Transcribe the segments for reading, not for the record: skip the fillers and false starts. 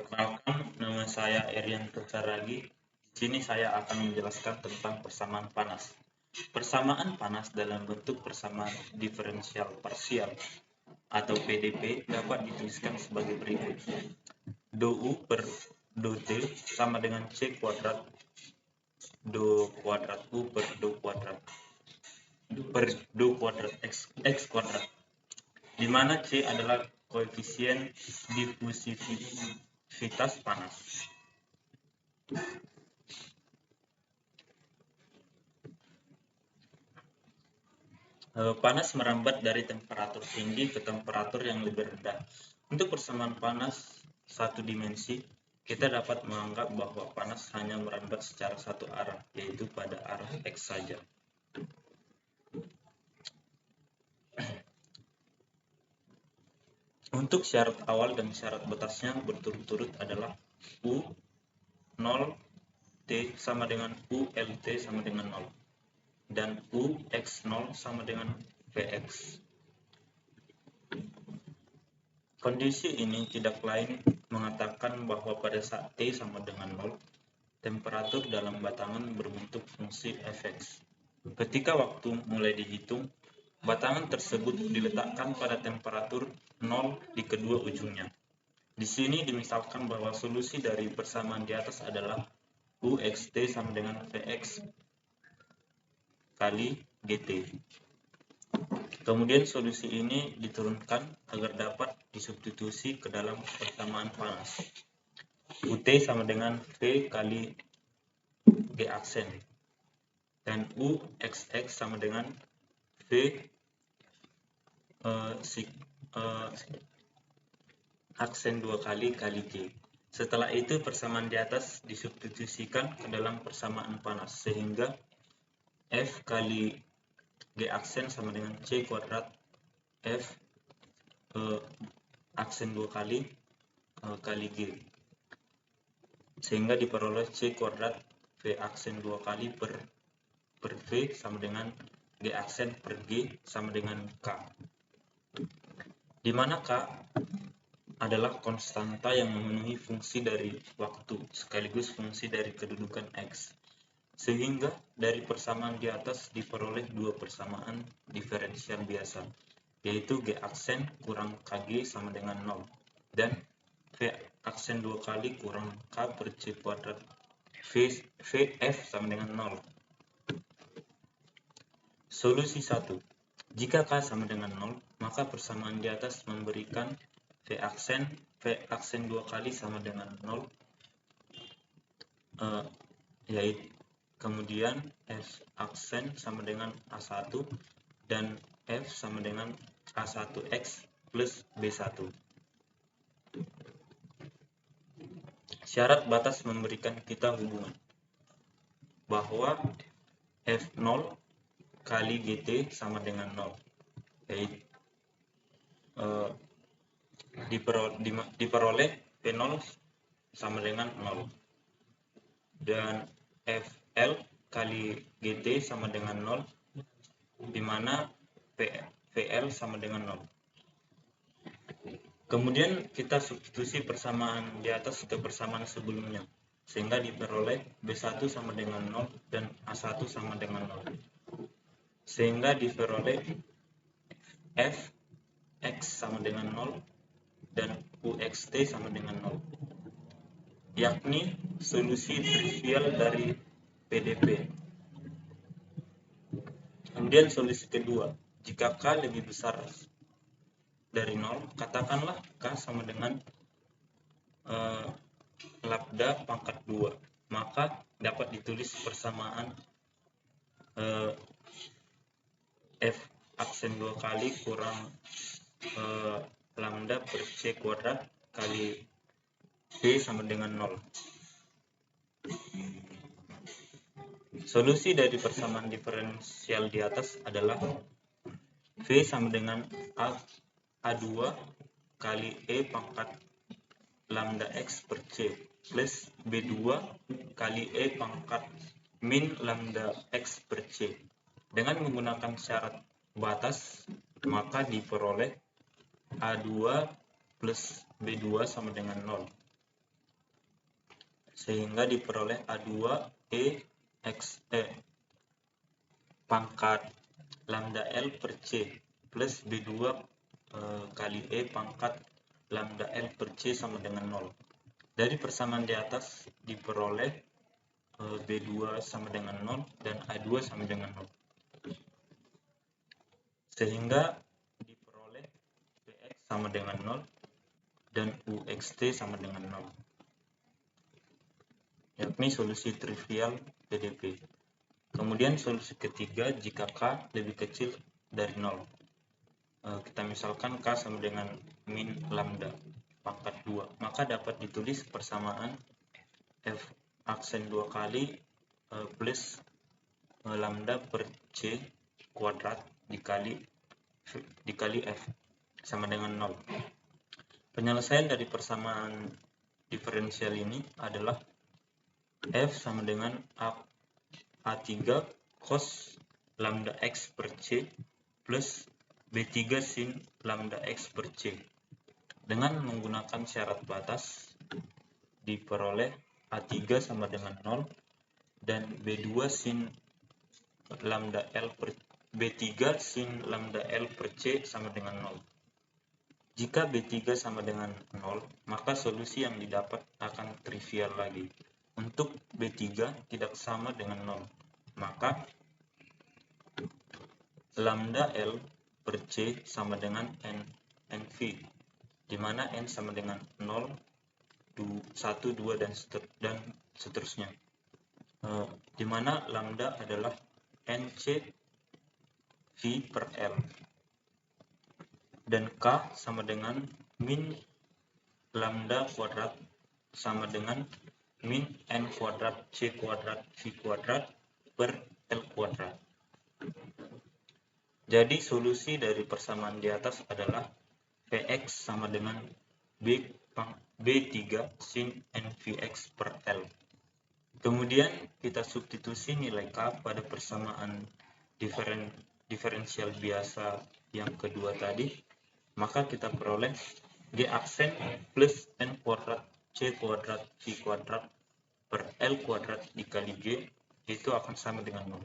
Perkenalkan, nama saya Erianto Saragi. Di sini saya akan menjelaskan tentang persamaan panas. Persamaan panas dalam bentuk persamaan diferensial parsial atau PDP dapat dituliskan sebagai berikut. Do U per Do T sama dengan C kuadrat Do kuadrat U per Do kuadrat X kuadrat, di mana C adalah koefisien difusivitas panas. Panas merambat dari temperatur tinggi ke temperatur yang lebih rendah. Untuk persamaan panas satu dimensi, kita dapat menganggap bahwa panas hanya merambat secara satu arah, yaitu pada arah X saja. Untuk syarat awal dan syarat batasnya berturut-turut adalah U 0 T sama dengan U LT sama dengan 0 dan U X0 sama dengan Vx. Kondisi ini tidak lain mengatakan bahwa pada saat T sama dengan 0, temperatur dalam batangan berbentuk fungsi Fx. Ketika waktu mulai dihitung, batangan tersebut diletakkan pada temperatur 0 di kedua ujungnya. Di sini dimisalkan bahwa solusi dari persamaan di atas adalah UXT sama dengan Vx kali GT. Kemudian solusi ini diturunkan agar dapat disubstitusi ke dalam persamaan panas. UT sama dengan V kali G aksen. Dan UXX sama dengan V aksen 2 kali G. Setelah itu persamaan di atas disubstitusikan ke dalam persamaan panas, sehingga F kali G aksen sama dengan C kuadrat F aksen 2 kali G, sehingga diperoleh C kuadrat V aksen 2 kali per V sama dengan G aksen per G sama dengan K, di mana K adalah konstanta yang memenuhi fungsi dari waktu sekaligus fungsi dari kedudukan X. Sehingga dari persamaan di atas diperoleh dua persamaan diferensial biasa, yaitu G aksen kurang KG sama dengan 0 dan V aksen 2 kali kurang K per C kuadrat VF sama dengan 0. Solusi 1. Jika K sama dengan 0, maka persamaan di atas memberikan V aksen 2 kali sama dengan 0, yaitu kemudian F aksen sama dengan A1 dan F sama dengan A1X plus B1. Syarat batas memberikan kita hubungan bahwa F0 kali GT sama dengan 0, yaitu diperoleh P0 sama dengan 0 dan FL kali GT sama dengan 0, di mana VL sama dengan 0. Kemudian kita substitusi persamaan di atas ke persamaan sebelumnya, sehingga diperoleh B1 sama dengan 0 dan A1 sama dengan 0. Sehingga diperoleh Fx sama dengan 0 dan UXT sama dengan 0, yakni solusi trivial dari PDP. Kemudian solusi kedua, jika K lebih besar dari 0, katakanlah K sama dengan lambda pangkat 2, maka dapat ditulis persamaan F aksen 2 kali kurang lambda per C kuadrat kali V sama dengan 0. Solusi dari persamaan diferensial di atas adalah V sama dengan A2 kali E pangkat lambda X per C plus B2 kali E pangkat min lambda X per C. Dengan menggunakan syarat batas, maka diperoleh A2 plus B2 sama dengan 0. sehingga diperoleh A2 pangkat lambda L per C plus B2 kali E pangkat lambda L per C sama dengan 0. Dari persamaan di atas diperoleh B2 sama dengan 0 dan A2 sama dengan 0. Sehingga diperoleh Px sama dengan 0 dan Uxt sama dengan 0. Yakni solusi trivial PDP. Kemudian solusi ketiga jika K lebih kecil dari 0. Kita misalkan K sama dengan min lambda pangkat 2. Maka dapat ditulis persamaan F aksen 2 kali plus lambda per C kuadrat dikali F sama dengan 0. Penyelesaian dari persamaan diferensial ini adalah F sama dengan A3 cos lambda X per C plus B3 sin lambda X per C. Dengan menggunakan syarat batas diperoleh A3 sama dengan 0 dan B2 sin lambda L per B3 sin lambda L per C sama dengan 0. Jika B3 sama dengan 0, maka solusi yang didapat akan trivial lagi. Untuk B3 tidak sama dengan 0, maka lambda L per C sama dengan NV, di mana N sama dengan 0, 1, 2, dan seterusnya. Di mana lambda adalah NC V per L. Dan K sama dengan min lambda kuadrat sama dengan min N kuadrat C kuadrat V kuadrat per L kuadrat. Jadi solusi dari persamaan di atas adalah Vx sama dengan B3 sin NVx per L. Kemudian kita substitusi nilai K pada persamaan diferensial biasa yang kedua tadi, maka kita peroleh G aksen plus N kuadrat C kuadrat V kuadrat per L kuadrat dikali G itu akan sama dengan 0.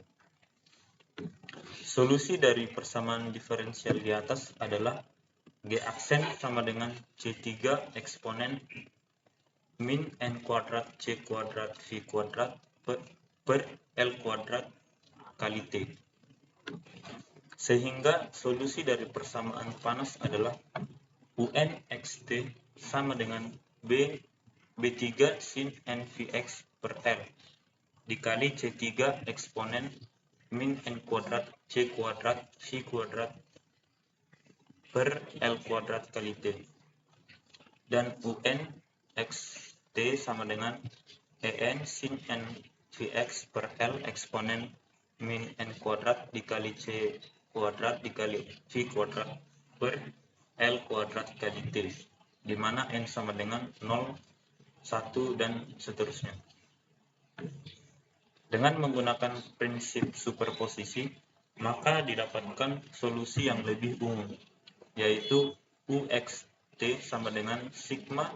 Solusi dari persamaan diferensial di atas adalah G aksen sama dengan C3 eksponen min N kuadrat C kuadrat V kuadrat per L kuadrat kali T. Sehingga solusi dari persamaan panas adalah UNXT sama dengan B3 sin NVX per L dikali C3 eksponen min N kuadrat C kuadrat V kuadrat per L kuadrat kali T. Dan UNXT sama dengan EN sin NVX per L eksponen min N kuadrat dikali C kuadrat dikali V kuadrat per L kuadrat kali T, di mana N sama dengan 0, 1, dan seterusnya. Dengan menggunakan prinsip superposisi, maka didapatkan solusi yang lebih umum, yaitu UXT sama dengan sigma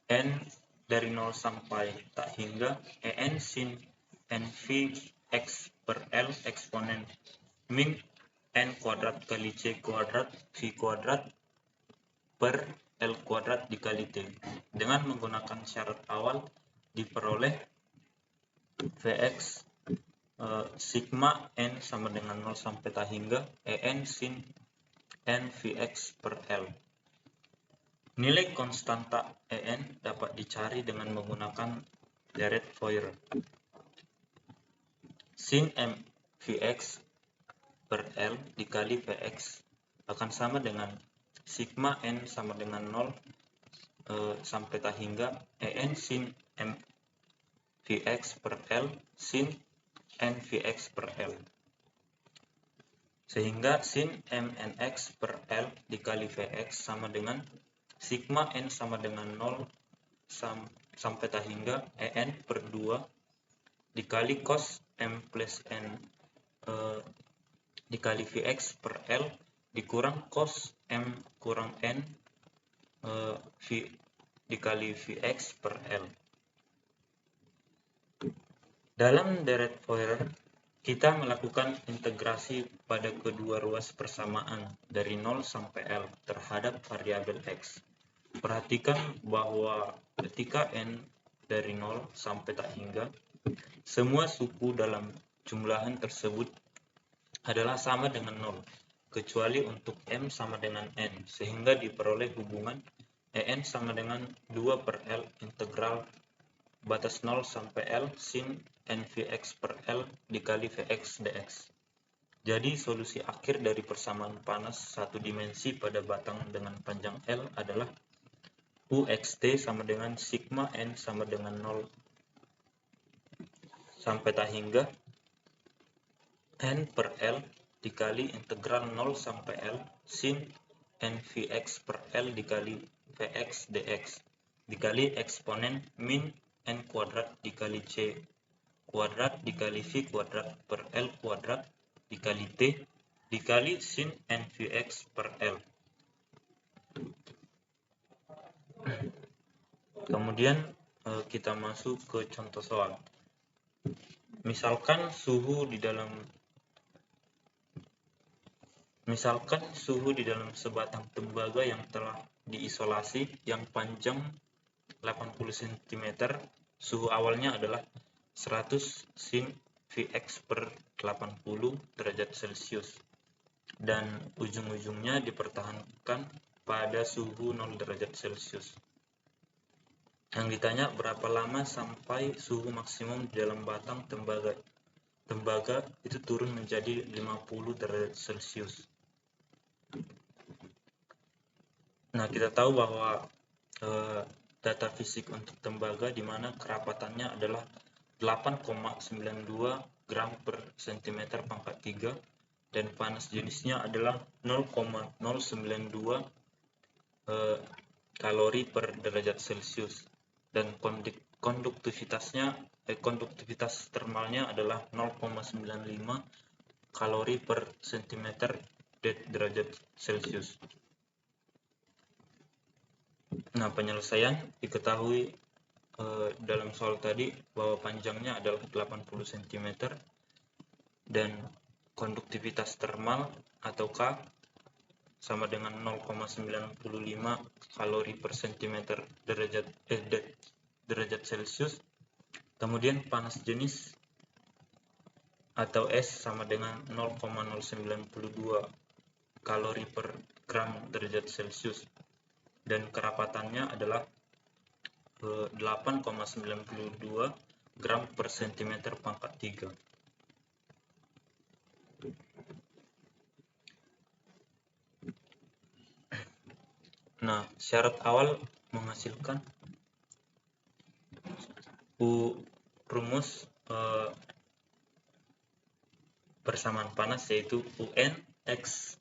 N dari 0 sampai tak hingga EN sin NVX per L eksponen min N kuadrat kali C kuadrat V kuadrat per L kuadrat dikali T. Dengan menggunakan syarat awal diperoleh Vx sigma N sama dengan 0 sampai tak hingga EN sin NVX per L. Nilai konstanta EN dapat dicari dengan menggunakan deret Fourier. Sin MVX per L dikali Vx akan sama dengan sigma N sama dengan 0 sampai tak hingga EN sin MVX per L sin NVX per L. Sehingga sin MNX per L dikali Vx sama dengan sigma N sama dengan 0 sampai tak hingga EN per 2 dikali cos M plus N dikali Vx per L dikurang cos M kurang N V dikali Vx per L. Dalam deret Fourier, kita melakukan integrasi pada kedua ruas persamaan dari 0 sampai L terhadap variabel X. Perhatikan bahwa ketika N dari 0 sampai tak hingga, semua suku dalam jumlahan tersebut adalah sama dengan 0, kecuali untuk M sama dengan N, sehingga diperoleh hubungan En sama dengan 2 per L integral batas 0 sampai L sin NVX per L dikali Vx dx. Jadi solusi akhir dari persamaan panas satu dimensi pada batang dengan panjang L adalah UXT sama dengan sigma N sama dengan 0 sampai tak hingga N per L dikali integral 0 sampai L sin NVX per L dikali Vx dx dikali eksponen min N kuadrat dikali C kuadrat dikali V kuadrat per L kuadrat dikali T dikali sin NVX per L. Kemudian kita masuk ke contoh soal. Misalkan suhu di dalam sebatang tembaga yang telah diisolasi yang panjang 80 cm, suhu awalnya adalah 100 sin Vx per 80 derajat Celcius dan ujung-ujungnya dipertahankan pada suhu 0 derajat Celcius. Yang ditanya berapa lama sampai suhu maksimum di dalam batang tembaga itu turun menjadi 50 derajat Celcius. Nah, kita tahu bahwa data fisik untuk tembaga di mana kerapatannya adalah 8,92 gram per cm pangkat 3 dan panas jenisnya adalah 0,092 kalori per derajat Celcius dan konduktivitas termalnya adalah 0,95 kalori per cm derajat Celcius. Nah, penyelesaian diketahui dalam soal tadi bahwa panjangnya adalah 80 cm dan konduktivitas termal atau K sama dengan 0,95 kalori per cm derajat Celcius. Kemudian panas jenis atau S sama dengan 0,092 kalori per gram derajat Celcius dan kerapatannya adalah 8,92 gram per cm pangkat 3. Nah, syarat awal menghasilkan rumus persamaan panas yaitu UN X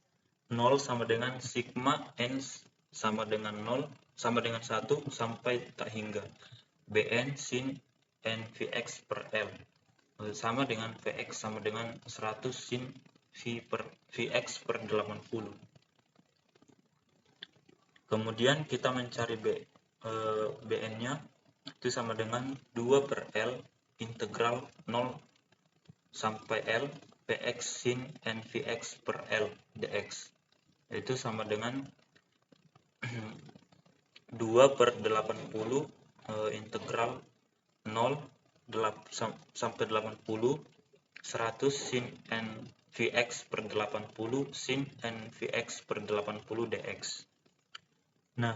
0 sama dengan sigma N sama dengan 0 sama dengan 1 sampai tak hingga Bn sin NVX per L sama dengan Vx sama dengan 100 sin Vx per 80. Kemudian kita mencari Bn-nya itu sama dengan 2 per L integral 0 sampai L Px sin NVX per L dx itu sama dengan 2 per 80 integral 0 sampai 80 100 sin NVX per 80 sin NVX per 80 dx. Nah,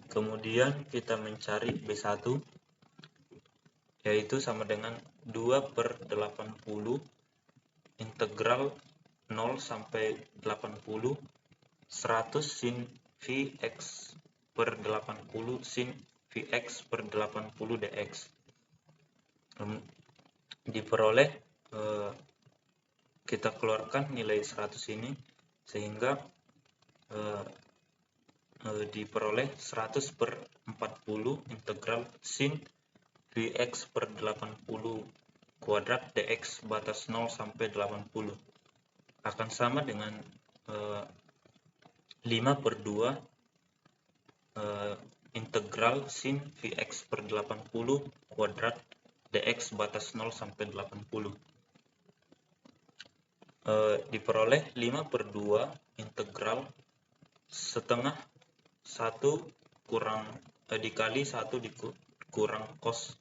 kemudian kita mencari B1 yaitu sama dengan 2 per 80 integral 0 sampai 80 100 sin Vx per 80 sin Vx per 80 dx. Diperoleh kita keluarkan nilai 100 ini sehingga diperoleh 100 per 40 integral sin Vx per 80 kuadrat dx batas 0 sampai 80 akan sama dengan 5 per 2 integral sin Vx per 80 kuadrat dx batas 0 sampai 80. Diperoleh 5/2 integral setengah 1 kurang dikali 1 kurang cos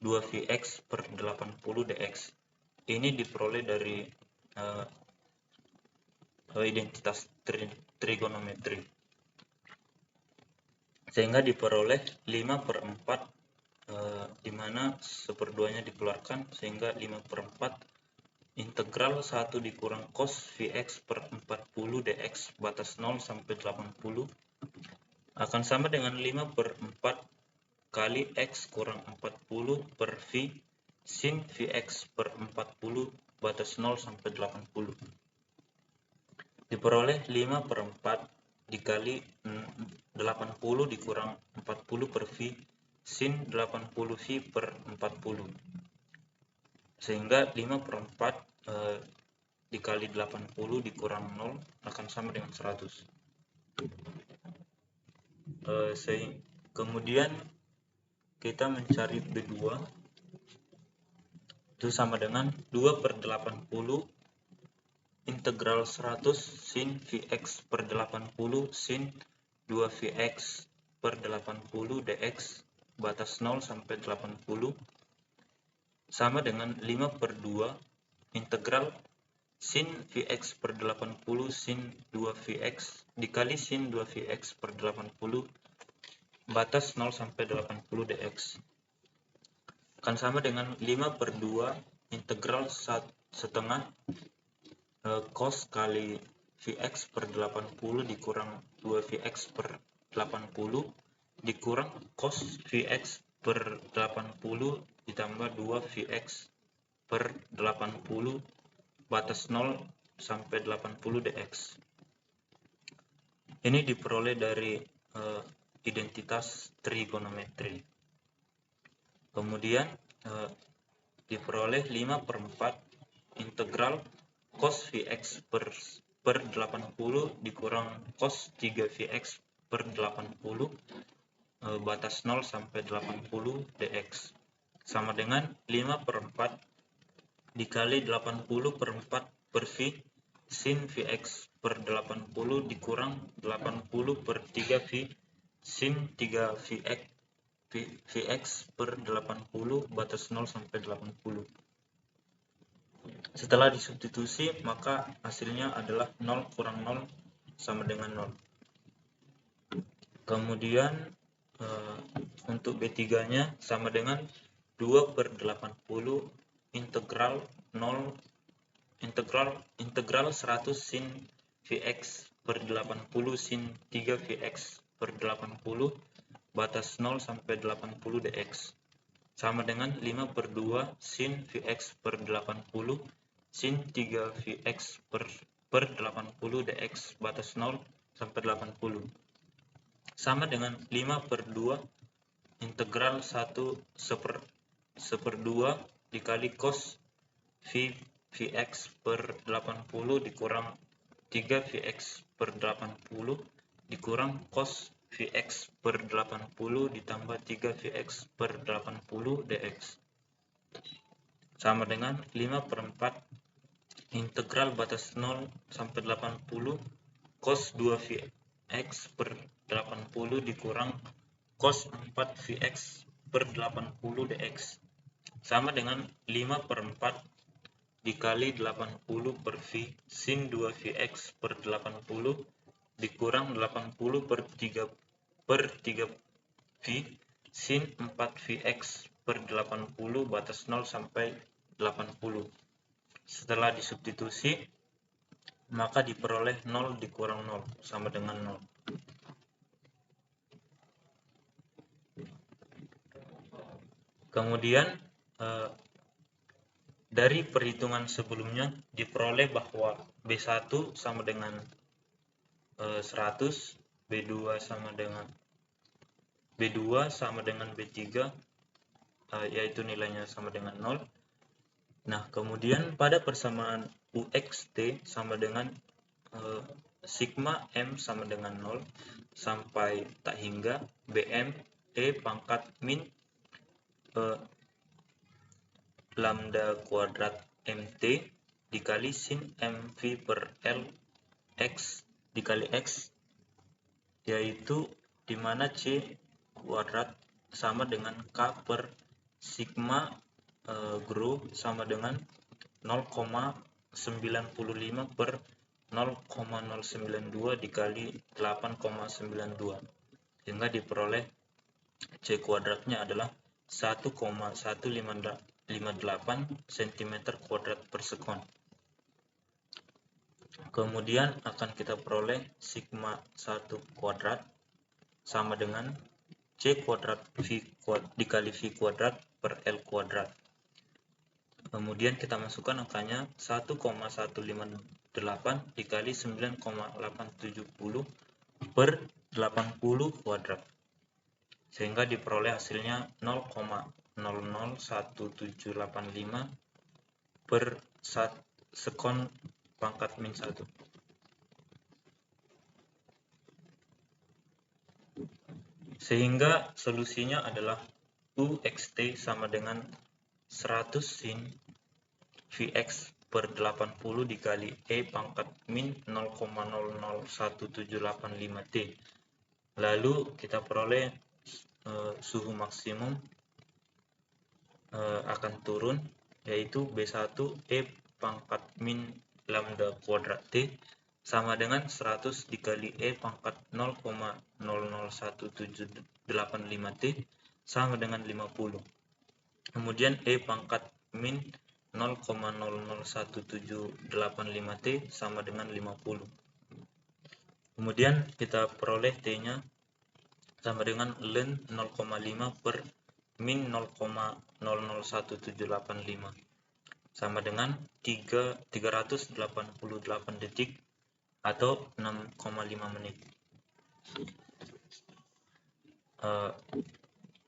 2 Vx per 80 dx. Ini diperoleh dari identitas trigonometri, sehingga diperoleh 5/4 di mana 1/2-nya dikeluarkan, sehingga 5/4 integral 1 dikurang cos Vx per 40 dx batas 0 sampai 80 akan sama dengan 5/4 kali x kurang 40 per V sin Vx per 40 batas 0 sampai 80. Diperoleh 5/4 dikali 80 dikurang 40 per V sin 80 V per 40. Sehingga 5/4 dikali 80 dikurang 0 akan sama dengan 100. Kemudian kita mencari B2, itu sama dengan 2/80 integral 100 sin Vx per 80 sin 2 Vx per 80 dx batas 0 sampai 80 sama dengan 5/2 integral sin Vx per 80 sin 2 Vx dikali sin 2 Vx per 80 batas 0 sampai 80 dx akan sama dengan 5/2 integral setengah cos kali Vx per 80 dikurang 2 Vx per 80 dikurang cos Vx per 80 ditambah 2 Vx per 80 batas 0 sampai 80 dx. Ini diperoleh dari identitas trigonometri. Kemudian diperoleh 5/4 integral cos Vx per 80 dikurang cos 3 Vx per 80 batas 0 sampai 80 dx sama dengan 5/4 dikali 80/4 per V sin Vx per 80 dikurang 80 per 3 V sin 3 Vx per 80 batas 0 sampai 80. Setelah disubstitusi, maka hasilnya adalah 0 kurang 0 sama dengan 0. Kemudian untuk B3-nya sama dengan 2/80 integral 100 sin Vx per 80 sin 3 Vx per 80 batas 0 sampai 80 dx sama dengan 5/2 sin Vx per 80 sin 3 Vx per 80 dx batas 0 sampai 80 sama dengan 5/2 integral 1/2 dikali cos Vx per 80 dikurang 3 Vx per 80 dikurang cos Vx per 80 ditambah 3 Vx per 80 dx sama dengan 5/4 integral batas 0 sampai 80 cos 2 Vx per 80 dikurang cos 4 Vx per 80 dx sama dengan 5/4 dikali 80 per V sin 2 Vx per 80 dikurang 80 per 3 V sin 4 Vx per 80 batas 0 sampai 80. Setelah disubstitusi, maka diperoleh 0 dikurang 0 sama dengan 0. Kemudian dari perhitungan sebelumnya diperoleh bahwa B1 sama dengan 100, B2 sama dengan B3, yaitu nilainya sama dengan 0. Nah, kemudian pada persamaan UXT sama dengan sigma M sama dengan 0 sampai tak hingga Bm E pangkat min lambda kuadrat Mt dikali sin MV per L X dikali X, yaitu dimana C kuadrat sama dengan K per sigma GRU sama dengan 0,95 per 0,092 dikali 8,92, sehingga diperoleh C kuadratnya adalah 1,158 cm kuadrat per sekon. Kemudian akan kita peroleh sigma 1 kuadrat sama dengan C kuadrat V dikali V kuadrat per L kuadrat. Kemudian kita masukkan angkanya 1,158 dikali 9,870 per 80 kuadrat, sehingga diperoleh hasilnya 0,001785 per sekon pangkat min 1. Sehingga solusinya adalah UXT sama dengan 100 sin Vx per 80 dikali E pangkat min 0,00175 T. Lalu kita peroleh suhu maksimum akan turun, yaitu B1 E pangkat min lambda kuadrat T sama dengan 100 dikali E pangkat 0,00175 T sama dengan 50. Kemudian E pangkat min 0,00175 T sama dengan 50. Kemudian kita peroleh T-nya sama dengan ln 0,5 per min 0,00175 sama dengan 388 detik atau 6,5 menit.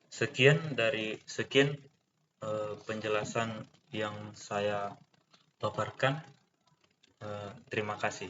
Sekian penjelasan yang saya paparkan. Terima kasih.